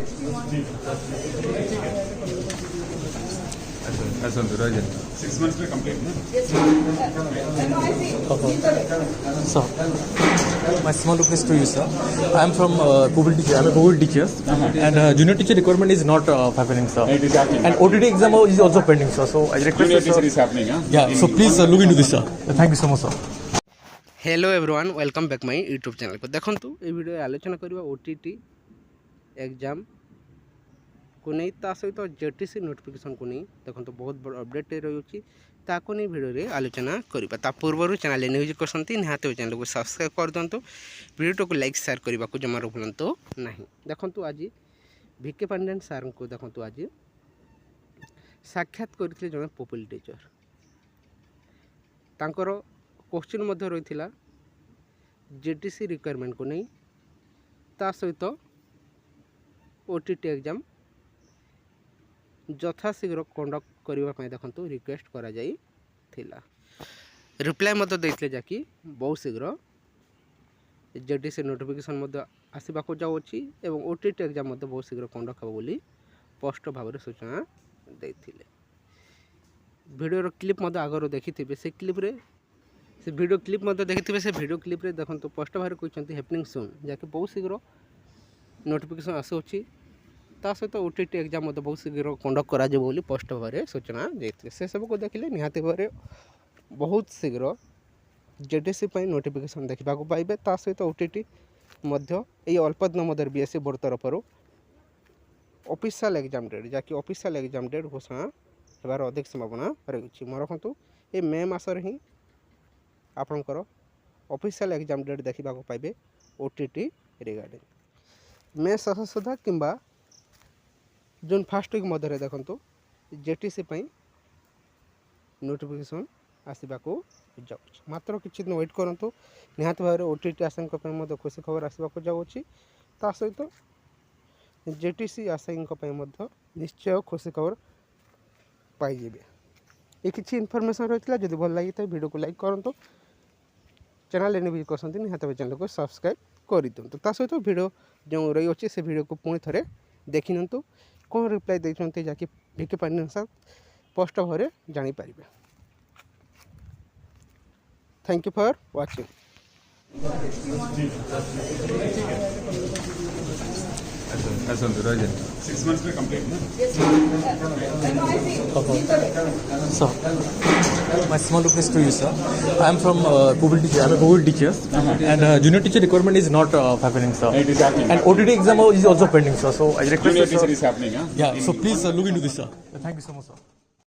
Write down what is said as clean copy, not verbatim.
6 months में complete ना? Sir, my small request to you, sir. I am from Google teacher. I am a Google teacher, and junior teacher requirement is not happening, sir. It is happening. And OTET exam is also pending, sir. So I request Junior you, teacher sir. is happening, huh? Yeah. So please look into this, sir. Thank you so much, sir. Hello everyone welcome back my YouTube channel को देखंतु ए video आलोचना करबा OTT exam को नहीं ता सहित JTC notification को नहीं देखंतु बहुत बड़ अपडेट रही ताको नहीं वीडियो रे आलोचना करबा ता पूर्व चैनल न्यूज करसंती निहाते चैनल को सब्सक्राइब कर दंतु वीडियो को लाइक शेयर करबा को जमा भूलंतु नहीं। देखंतु आज भिके पांडेन सर को देखंतु आज साक्षात करथिले जने पॉपुलर टीचर तांकर क्वेश्चन मध्य रही जेटीसी रिक्वायरमेंट को नहीं ता सहित ओटीटी एग्जाम यथाशीघ्र कंडक्ट करने देखो रिक्वेस्ट करा जाई थिला। रिप्लाई मत देते जाकि बहुत शीघ्र जेटीसी नोटिफिकेशन आसवा जाऊँगी एवं ओटीटी एग्जाम बहुत शीघ्र कंडक्ट हो बोली स्पष्ट भाव में सूचना देते। वीडियो क्लिप आगर देखी से क्लिप्रे से वीडियो क्लिप देखिए से वीडियो क्लिप रे देखो स्पष्ट भाव कहते हैपनिंग सुन जहाँकि बहुत शीघ्र नोटिफिकेशन आसूँ ता सहित ओटीटी एग्जाम बहुत शीघ्र कंडक्ट करा बोली स्पष्ट भाव में सूचना देते से सब को देखिले निहाती भाव बहुत शीघ्र जेटीसी नोटिफिकेशन देखा पाइबे ता सहित ओटीटी ये अल्प दिन मध्य बीएससी बोर्ड तरफ ऑफिशियल एग्जाम डेट जहाँकि ऑफिशियल एग्जाम डेट घोषणा होबार अधिक संभावना रही। मन रखु ये मे मासर ही आपणकर ऑफिशियल एग्जाम डेट देखा पाइबे ओटीटी रिगार्डिंग मे शेष सुधा किंबा जून फर्स्ट वीक मध्य देखो जेटीसी नोटिफिकेशन आसवा जाऊँ मात्र किसी दिन वेट करूँ निहाती भाव में ओटीटी आशायी खुशी खबर आसवा जाऊँगी ता सहित जेटीसी आशायी निश्चय खुशी खबर पाइबे। ये किसी इनफॉरमेशन रही है जब भल लगी था वीडियो को लाइक करूँ चैनल एने करते निहाती चैनल को सब्सक्राइब कर दिंतु ता सहित वीडियो जो रही अच्छे से वीडियो को पुणी थे देखी निंतु कौन रिप्लाई देखते जहाँकि भिके पांडेन सर स्पष्ट भाव में जानीपर। Thank you for watching. 6 months में complete ना? Sir, my small request to you, sir. I am from Google teacher. I am a Google teacher, and junior teacher requirement is not happening, sir. It is happening. And OTT exam is also pending, sir. So I request Junior you, sir. teacher is happening, huh? Yeah. So please look into this, sir. Thank you so much, sir.